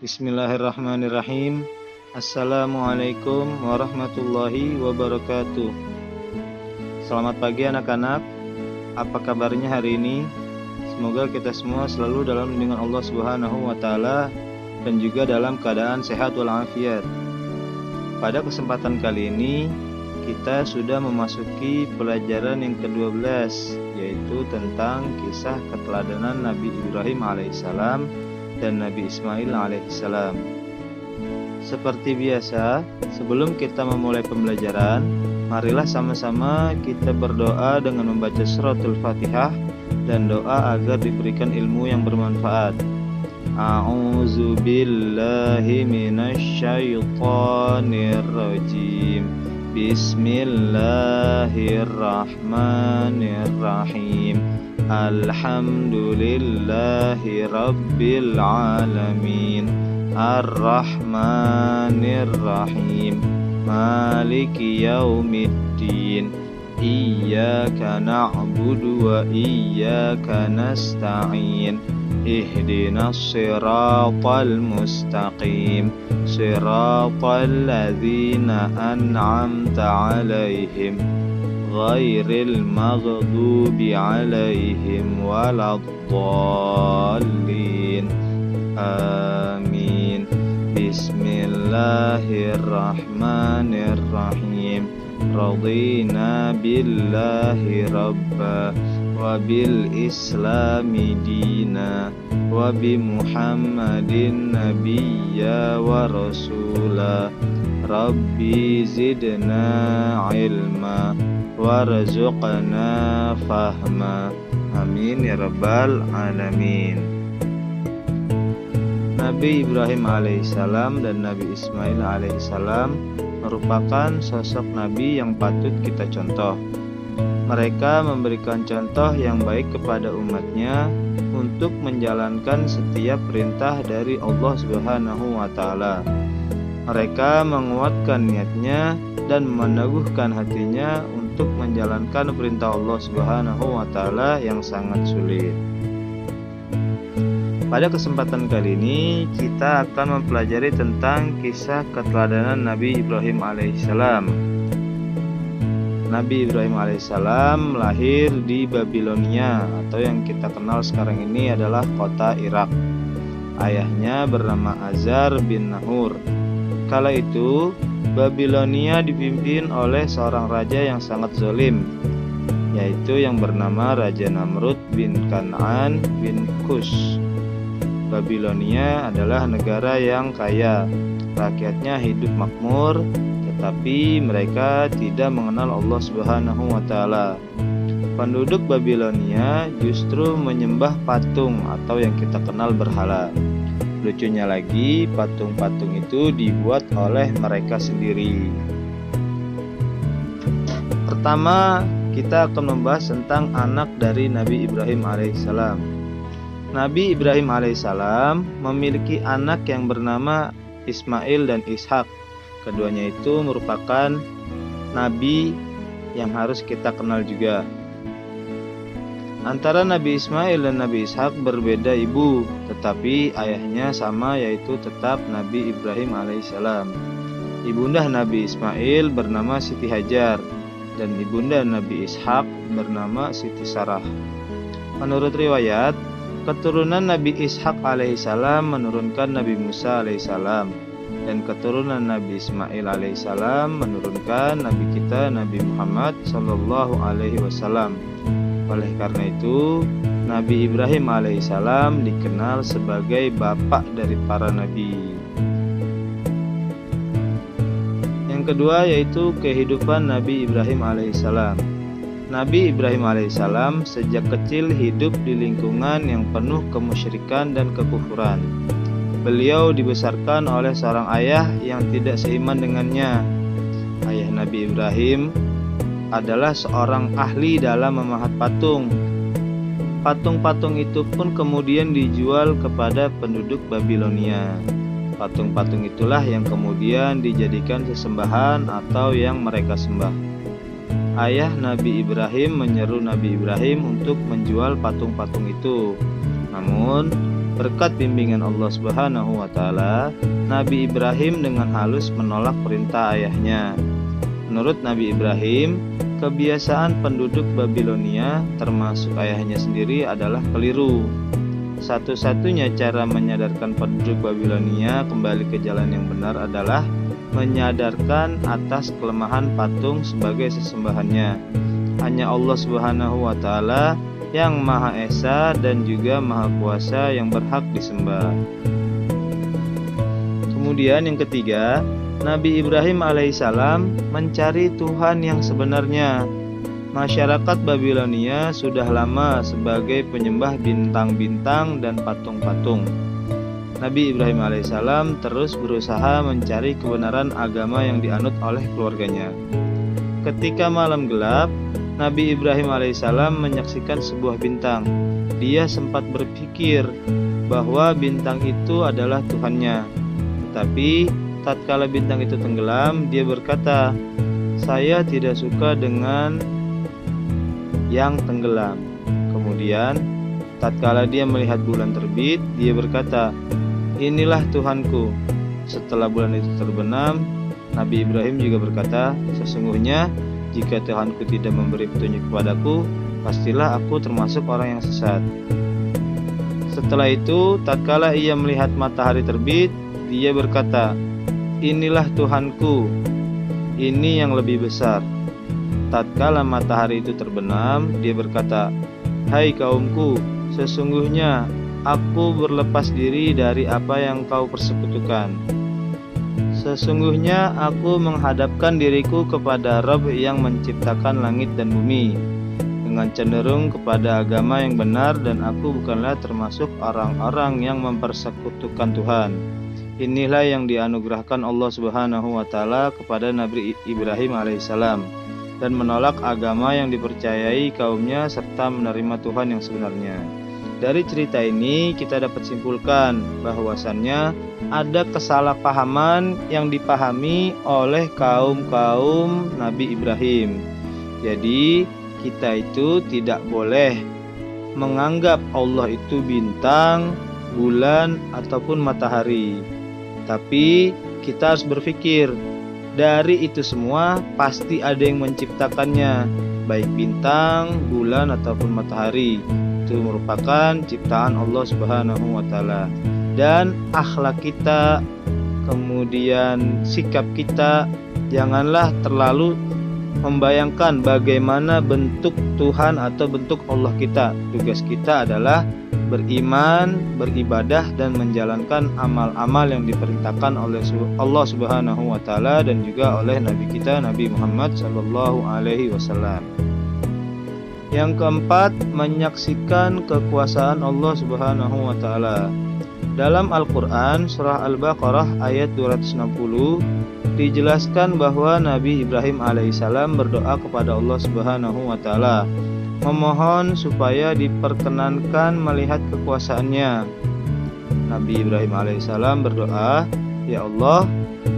Bismillahirrahmanirrahim. Assalamualaikum warahmatullahi wabarakatuh. Selamat pagi anak-anak. Apa kabarnya hari ini? Semoga kita semua selalu dalam lindungan Allah Subhanahu wa taala dan juga dalam keadaan sehat walafiat. Pada kesempatan kali ini kita sudah memasuki pelajaran yang ke-12, yaitu tentang kisah keteladanan Nabi Ibrahim alaihissalam dan Nabi Ismail alaihissalam. Seperti biasa, sebelum kita memulai pembelajaran, marilah sama-sama kita berdoa dengan membaca suratul Fatihah dan doa agar diberikan ilmu yang bermanfaat. A'udzu billahi minasyaitonir rajim. Bismillahirrahmanirrahim. Alhamdulillahi rabbil alamin. Ar-Rahmanir-Rahim. Maliki yaumiddin. Iyyaka na'budu wa iyyaka nasta'in. Ihdinas siratal mustaqim. Siratal ladzina an'amta 'alaihim ghairil maghdubi 'alaihim waladdallin. Amin. Bismillahirrahmanirrahim. Radina billahi rabba wa bil islami dina wa bi Muhammadin nabiyya wa rasula. Rabbi zidna ilma warzuqna fahma. Amin ya rabbal alamin. Nabi Ibrahim alaihissalam dan Nabi Ismail alaihissalam merupakan sosok nabi yang patut kita contoh. Mereka memberikan contoh yang baik kepada umatnya untuk menjalankan setiap perintah dari Allah Subhanahu wa taala. Mereka menguatkan niatnya dan meneguhkan hatinya untuk menjalankan perintah Allah Subhanahu wa taala yang sangat sulit. Pada kesempatan kali ini kita akan mempelajari tentang kisah keteladanan Nabi Ibrahim alaihissalam. Nabi Ibrahim alaihissalam lahir di Babilonia atau yang kita kenal sekarang ini adalah kota Irak. Ayahnya bernama Azar bin Nahur. Kala itu Babilonia dipimpin oleh seorang raja yang sangat zalim, yaitu yang bernama Raja Namrud bin Kan'an bin Kus. Babilonia adalah negara yang kaya, rakyatnya hidup makmur, tetapi mereka tidak mengenal Allah Subhanahu wa taala. Penduduk Babilonia justru menyembah patung atau yang kita kenal berhala. Lucunya lagi, patung-patung itu dibuat oleh mereka sendiri. Pertama, kita akan membahas tentang anak dari Nabi Ibrahim alaihissalam. Nabi Ibrahim alaihissalam memiliki anak yang bernama Ismail dan Ishak. Keduanya itu merupakan nabi yang harus kita kenal juga. Antara Nabi Ismail dan Nabi Ishak berbeda ibu, tetapi ayahnya sama, yaitu tetap Nabi Ibrahim alaihissalam. Ibunda Nabi Ismail bernama Siti Hajar dan ibunda Nabi Ishak bernama Siti Sarah. Menurut riwayat, keturunan Nabi Ishak alaihissalam menurunkan Nabi Musa alaihissalam, dan keturunan Nabi Ismail alaihissalam menurunkan Nabi kita Nabi Muhammad sallallahu alaihi wasallam. Oleh karena itu, Nabi Ibrahim alaihissalam dikenal sebagai bapak dari para nabi. Yang kedua yaitu kehidupan Nabi Ibrahim alaihissalam. Nabi Ibrahim alaihissalam sejak kecil hidup di lingkungan yang penuh kemusyrikan dan kekufuran. Beliau dibesarkan oleh seorang ayah yang tidak seiman dengannya. Ayah Nabi Ibrahim adalah seorang ahli dalam memahat patung. Patung-patung itu pun kemudian dijual kepada penduduk Babilonia. Patung-patung itulah yang kemudian dijadikan sesembahan atau yang mereka sembah. Ayah Nabi Ibrahim menyeru Nabi Ibrahim untuk menjual patung-patung itu. Namun Berkat bimbingan Allah Subhanahu wa Ta'ala, Nabi Ibrahim dengan halus menolak perintah ayahnya. Menurut Nabi Ibrahim, kebiasaan penduduk Babilonia, termasuk ayahnya sendiri, adalah keliru. Satu-satunya cara menyadarkan penduduk Babilonia kembali ke jalan yang benar adalah menyadarkan atas kelemahan patung sebagai sesembahannya. Hanya Allah Subhanahu wa Ta'ala yang Maha Esa dan juga Maha Kuasa yang berhak disembah. Kemudian yang ketiga, Nabi Ibrahim alaihissalam mencari Tuhan yang sebenarnya. Masyarakat Babilonia sudah lama sebagai penyembah bintang-bintang dan patung-patung. Nabi Ibrahim alaihissalam terus berusaha mencari kebenaran agama yang dianut oleh keluarganya. Ketika malam gelap, Nabi Ibrahim alaihissalam menyaksikan sebuah bintang. Dia sempat berpikir bahwa bintang itu adalah Tuhannya. Tetapi tatkala bintang itu tenggelam, dia berkata, "Saya tidak suka dengan yang tenggelam." Kemudian tatkala dia melihat bulan terbit, dia berkata, "Inilah Tuhanku." Setelah bulan itu terbenam, Nabi Ibrahim juga berkata, "Sesungguhnya jika Tuhanku tidak memberi petunjuk kepadaku, pastilah aku termasuk orang yang sesat." Setelah itu, tatkala ia melihat matahari terbit, dia berkata, "Inilah Tuhanku, ini yang lebih besar." Tatkala matahari itu terbenam, dia berkata, "Hai kaumku, sesungguhnya aku berlepas diri dari apa yang kau persekutukan. Sesungguhnya aku menghadapkan diriku kepada Rabb yang menciptakan langit dan bumi, dengan cenderung kepada agama yang benar, dan aku bukanlah termasuk orang-orang yang mempersekutukan Tuhan." Inilah yang dianugerahkan Allah Subhanahu wa Ta'ala kepada Nabi Ibrahim alaihissalam, dan menolak agama yang dipercayai kaumnya serta menerima Tuhan yang sebenarnya. Dari cerita ini kita dapat simpulkan bahwasannya ada kesalahpahaman yang dipahami oleh kaum Nabi Ibrahim. Jadi kita itu tidak boleh menganggap Allah itu bintang, bulan, ataupun matahari. Tapi kita harus berpikir, dari itu semua pasti ada yang menciptakannya, baik bintang, bulan, ataupun matahari. Itu merupakan ciptaan Allah Subhanahu wa Ta'ala. Dan akhlak kita, kemudian sikap kita, janganlah terlalu membayangkan bagaimana bentuk Tuhan atau bentuk Allah kita. Tugas kita adalah beriman, beribadah, dan menjalankan amal-amal yang diperintahkan oleh Allah Subhanahu wa Ta'ala dan juga oleh Nabi kita Nabi Muhammad sallallahu alaihi wasallam. Yang keempat, menyaksikan kekuasaan Allah Subhanahu wa Ta'ala. Dalam Al-Quran surah Al-Baqarah ayat 260 dijelaskan bahwa Nabi Ibrahim alaihissalam berdoa kepada Allah Subhanahu wa Ta'ala, memohon supaya diperkenankan melihat kekuasaannya. Nabi Ibrahim alaihissalam berdoa, "Ya Allah,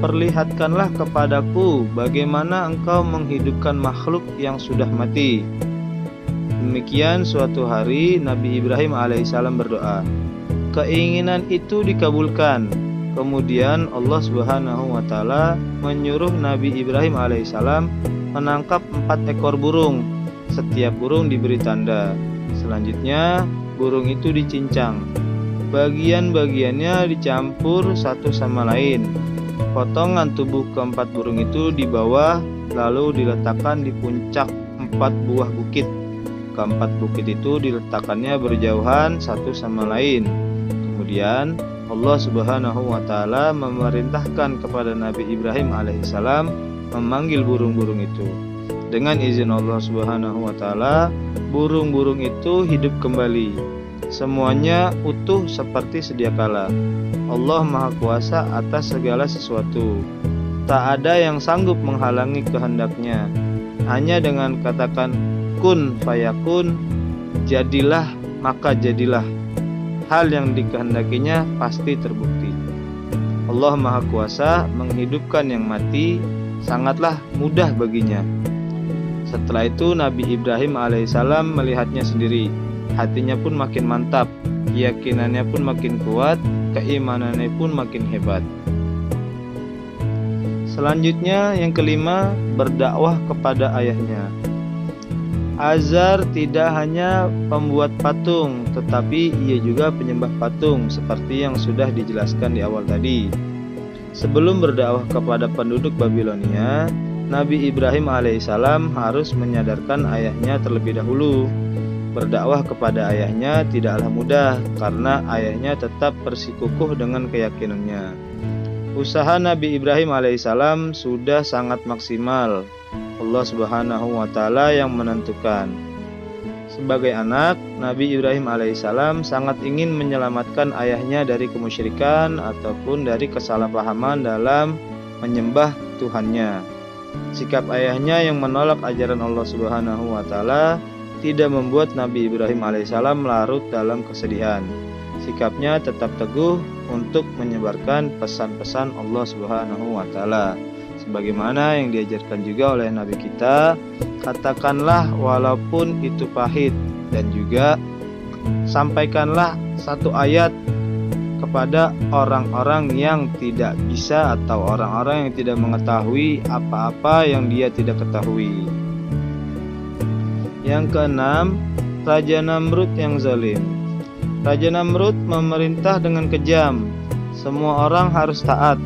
perlihatkanlah kepadaku bagaimana Engkau menghidupkan makhluk yang sudah mati." Demikian suatu hari Nabi Ibrahim alaihissalam berdoa. Keinginan itu dikabulkan. Kemudian Allah Subhanahu wa Ta'ala menyuruh Nabi Ibrahim alaihissalam menangkap 4 ekor burung. Setiap burung diberi tanda. Selanjutnya burung itu dicincang. Bagian-bagiannya dicampur satu sama lain. Potongan tubuh keempat burung itu di bawah, lalu diletakkan di puncak 4 buah bukit. Keempat bukit itu diletakkannya berjauhan satu sama lain. Kemudian Allah Subhanahu wa Ta'ala memerintahkan kepada Nabi Ibrahim alaihissalam memanggil burung-burung itu. Dengan izin Allah Subhanahu wa Ta'ala, burung-burung itu hidup kembali. Semuanya utuh seperti sedia kala. Allah Maha Kuasa atas segala sesuatu. Tak ada yang sanggup menghalangi kehendaknya. Hanya dengan katakan kun fayakun, jadilah maka jadilah. Hal yang dikehendakinya pasti terbukti. Allah Maha Kuasa menghidupkan yang mati, sangatlah mudah baginya. Setelah itu Nabi Ibrahim alaihissalam melihatnya sendiri. Hatinya pun makin mantap. keyakinannya pun makin kuat, keimanannya pun makin hebat. Selanjutnya yang kelima, berdakwah kepada ayahnya. Azar tidak hanya pembuat patung, tetapi ia juga penyembah patung seperti yang sudah dijelaskan di awal tadi. Sebelum berdakwah kepada penduduk Babilonia, Nabi Ibrahim alaihissalam harus menyadarkan ayahnya terlebih dahulu. Berdakwah kepada ayahnya tidaklah mudah karena ayahnya tetap bersikukuh dengan keyakinannya. Usaha Nabi Ibrahim alaihissalam sudah sangat maksimal. Allah Subhanahu wa Ta'ala yang menentukan. Sebagai anak, Nabi Ibrahim alaihissalam sangat ingin menyelamatkan ayahnya dari kemusyrikan ataupun dari kesalahpahaman dalam menyembah Tuhannya. Sikap ayahnya yang menolak ajaran Allah Subhanahu wa Ta'ala tidak membuat Nabi Ibrahim alaihissalam larut dalam kesedihan. Sikapnya tetap teguh untuk menyebarkan pesan-pesan Allah Subhanahu wa Ta'ala. Sebagaimana yang diajarkan juga oleh Nabi kita, katakanlah walaupun itu pahit, dan juga sampaikanlah satu ayat kepada orang-orang yang tidak bisa atau orang-orang yang tidak mengetahui apa-apa yang dia tidak ketahui. Yang keenam, Raja Namrud yang zalim. Raja Namrud memerintah dengan kejam. Semua orang harus taat,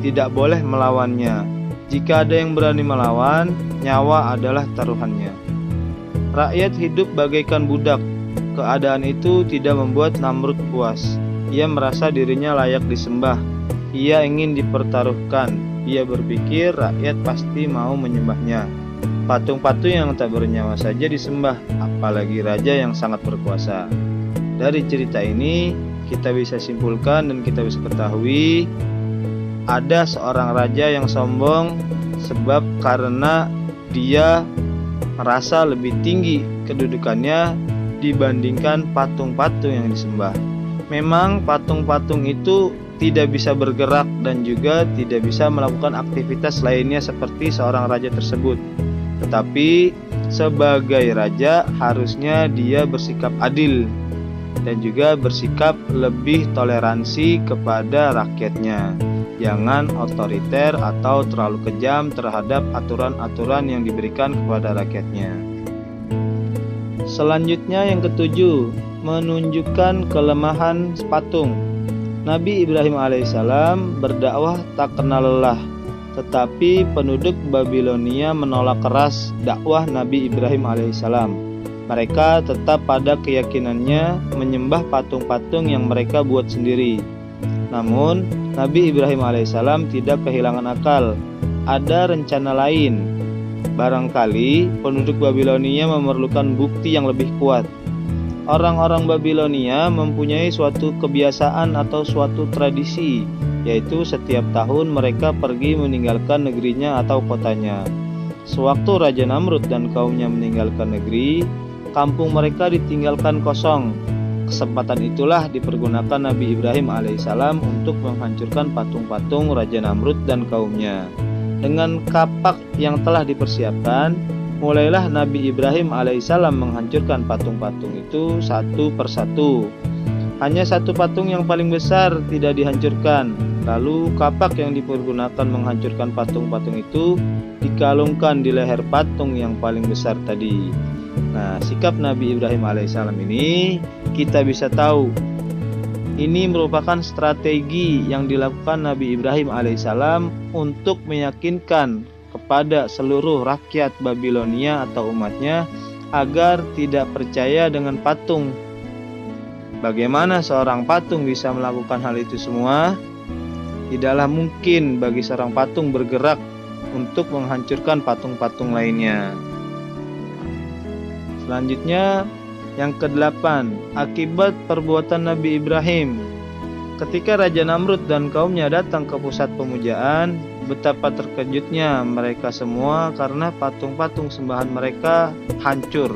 tidak boleh melawannya. Jika ada yang berani melawan, nyawa adalah taruhannya. Rakyat hidup bagaikan budak. Keadaan itu tidak membuat Namrud puas. Ia merasa dirinya layak disembah. Ia ingin dipertaruhkan. Ia berpikir rakyat pasti mau menyembahnya. Patung-patung yang tak bernyawa saja disembah, apalagi raja yang sangat berkuasa. Dari cerita ini, kita bisa simpulkan dan kita bisa ketahui ada seorang raja yang sombong sebab karena dia merasa lebih tinggi kedudukannya dibandingkan patung-patung yang disembah. Memang patung-patung itu tidak bisa bergerak dan juga tidak bisa melakukan aktivitas lainnya seperti seorang raja tersebut. Tetapi sebagai raja harusnya dia bersikap adil dan juga bersikap lebih toleransi kepada rakyatnya. Jangan otoriter atau terlalu kejam terhadap aturan-aturan yang diberikan kepada rakyatnya. Selanjutnya yang ketujuh, menunjukkan kelemahan patung. Nabi Ibrahim alaihissalam berdakwah tak kenal lelah, tetapi penduduk Babilonia menolak keras dakwah Nabi Ibrahim alaihissalam. Mereka tetap pada keyakinannya menyembah patung-patung yang mereka buat sendiri. Namun, Nabi Ibrahim alaihissalam tidak kehilangan akal. Ada rencana lain. Barangkali penduduk Babilonia memerlukan bukti yang lebih kuat. Orang-orang Babilonia mempunyai suatu kebiasaan atau suatu tradisi, yaitu setiap tahun mereka pergi meninggalkan negerinya atau kotanya. Sewaktu Raja Namrud dan kaumnya meninggalkan negeri, kampung mereka ditinggalkan kosong. Kesempatan itulah dipergunakan Nabi Ibrahim alaihissalam untuk menghancurkan patung-patung Raja Namrud dan kaumnya. Dengan kapak yang telah dipersiapkan, mulailah Nabi Ibrahim alaihissalam menghancurkan patung-patung itu satu persatu. Hanya satu patung yang paling besar tidak dihancurkan. Lalu kapak yang dipergunakan menghancurkan patung-patung itu dikalungkan di leher patung yang paling besar tadi. Nah, sikap Nabi Ibrahim alaihissalam ini kita bisa tahu ini merupakan strategi yang dilakukan Nabi Ibrahim alaihissalam untuk meyakinkan kepada seluruh rakyat Babilonia atau umatnya agar tidak percaya dengan patung. Bagaimana seorang patung bisa melakukan hal itu semua? Tidaklah mungkin bagi seorang patung bergerak untuk menghancurkan patung-patung lainnya. Selanjutnya, yang kedelapan, akibat perbuatan Nabi Ibrahim. Ketika Raja Namrud dan kaumnya datang ke pusat pemujaan, betapa terkejutnya mereka semua karena patung-patung sembahan mereka hancur.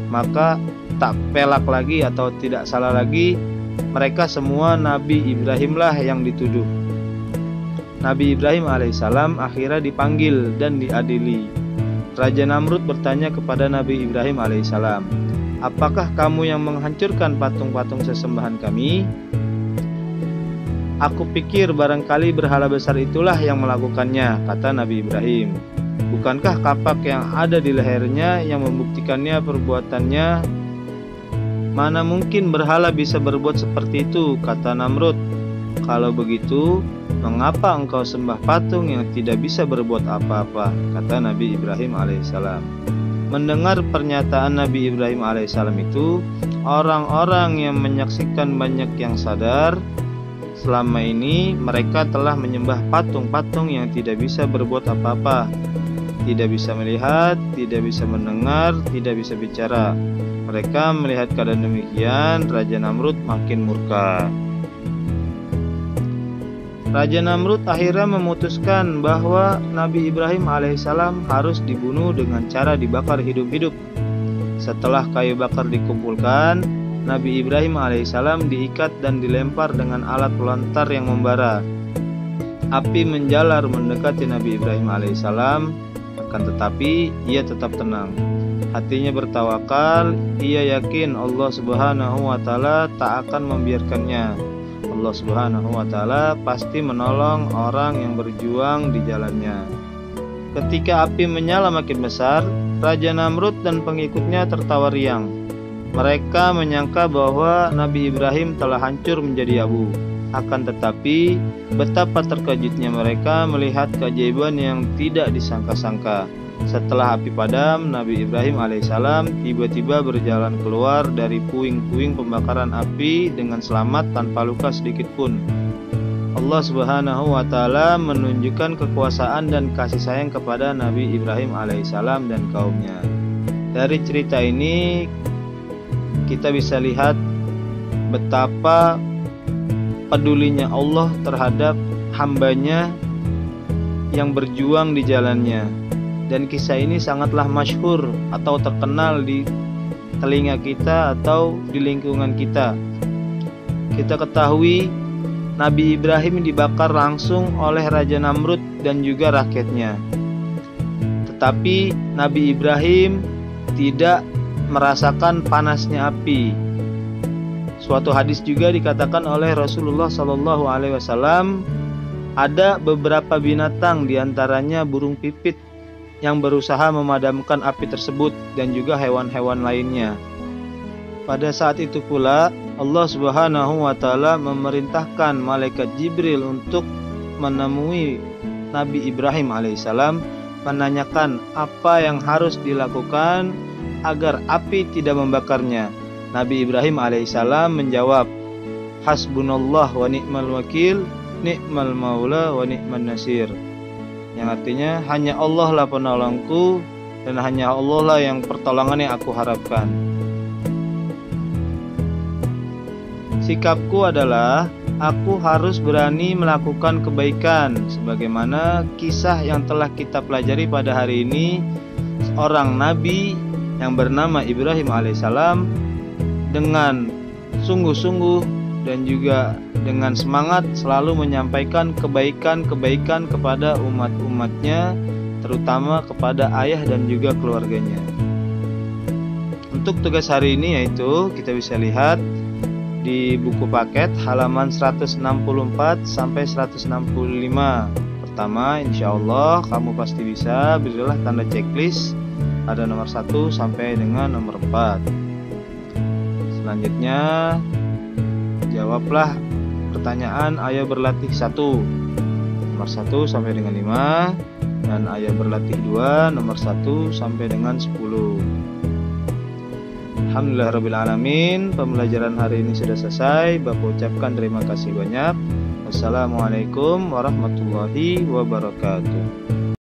Maka tak pelak lagi atau tidak salah lagi, mereka semua Nabi Ibrahimlah yang dituduh. Nabi Ibrahim alaihissalam akhirnya dipanggil dan diadili. Raja Namrud bertanya kepada Nabi Ibrahim alaihissalam, apakah kamu yang menghancurkan patung-patung sesembahan kami? Aku pikir barangkali berhala besar itulah yang melakukannya, kata Nabi Ibrahim. Bukankah kapak yang ada di lehernya yang membuktikannya perbuatannya? Mana mungkin berhala bisa berbuat seperti itu, kata Namrud. Kalau begitu, mengapa engkau sembah patung yang tidak bisa berbuat apa-apa, kata Nabi Ibrahim alaihissalam. Mendengar pernyataan Nabi Ibrahim alaihissalam itu, orang-orang yang menyaksikan banyak yang sadar selama ini mereka telah menyembah patung-patung yang tidak bisa berbuat apa-apa, tidak bisa melihat, tidak bisa mendengar, tidak bisa bicara. Mereka melihat keadaan demikian, Raja Namrud makin murka. Raja Namrud akhirnya memutuskan bahwa Nabi Ibrahim alaihissalam harus dibunuh dengan cara dibakar hidup-hidup. Setelah kayu bakar dikumpulkan, Nabi Ibrahim alaihissalam diikat dan dilempar dengan alat pelontar yang membara. Api menjalar mendekati Nabi Ibrahim alaihissalam, akan tetapi ia tetap tenang. Hatinya bertawakal, ia yakin Allah Subhanahu wa Ta'ala tak akan membiarkannya. Allah Subhanahu wa Ta'ala pasti menolong orang yang berjuang di jalannya. Ketika api menyala makin besar, Raja Namrud dan pengikutnya tertawa riang. Mereka menyangka bahwa Nabi Ibrahim telah hancur menjadi abu. Akan tetapi, betapa terkejutnya mereka melihat keajaiban yang tidak disangka-sangka. Setelah api padam, Nabi Ibrahim alaihissalam tiba-tiba berjalan keluar dari puing-puing pembakaran api dengan selamat tanpa luka sedikit pun. Allah Subhanahu wa Ta'ala menunjukkan kekuasaan dan kasih sayang kepada Nabi Ibrahim alaihissalam dan kaumnya. Dari cerita ini kita bisa lihat betapa pedulinya Allah terhadap hambanya yang berjuang di jalannya. Dan kisah ini sangatlah masyhur atau terkenal di telinga kita atau di lingkungan kita. Kita ketahui Nabi Ibrahim dibakar langsung oleh Raja Namrud dan juga rakyatnya. Tetapi Nabi Ibrahim tidak merasakan panasnya api. Suatu hadis juga dikatakan oleh Rasulullah SAW, ada beberapa binatang diantaranya burung pipit yang berusaha memadamkan api tersebut dan juga hewan-hewan lainnya. Pada saat itu pula Allah Subhanahu wa Ta'ala memerintahkan malaikat Jibril untuk menemui Nabi Ibrahim alaihissalam, menanyakan apa yang harus dilakukan agar api tidak membakarnya. Nabi Ibrahim alaihissalam menjawab, Hasbunallah wa ni'mal wakil, ni'mal maula wa ni'man nasir. Yang artinya hanya Allah lah penolongku dan hanya Allah lah yang pertolongan yang aku harapkan. Sikapku adalah aku harus berani melakukan kebaikan sebagaimana kisah yang telah kita pelajari pada hari ini. Seorang nabi yang bernama Ibrahim alaihissalam dengan sungguh-sungguh dan juga dengan semangat selalu menyampaikan kebaikan-kebaikan kepada umat-umatnya, terutama kepada ayah dan juga keluarganya. Untuk tugas hari ini yaitu kita bisa lihat di buku paket halaman 164 sampai 165. Pertama, insya Allah kamu pasti bisa, berilah tanda checklist pada nomor 1 sampai dengan nomor 4. Selanjutnya jawablah pertanyaan ayat berlatih 1 nomor 1 sampai dengan 5 dan ayat berlatih 2 nomor 1 sampai dengan 10. Alhamdulillahirrabbilalamin, pembelajaran hari ini sudah selesai. Bapak ucapkan terima kasih banyak. Wassalamualaikum warahmatullahi wabarakatuh.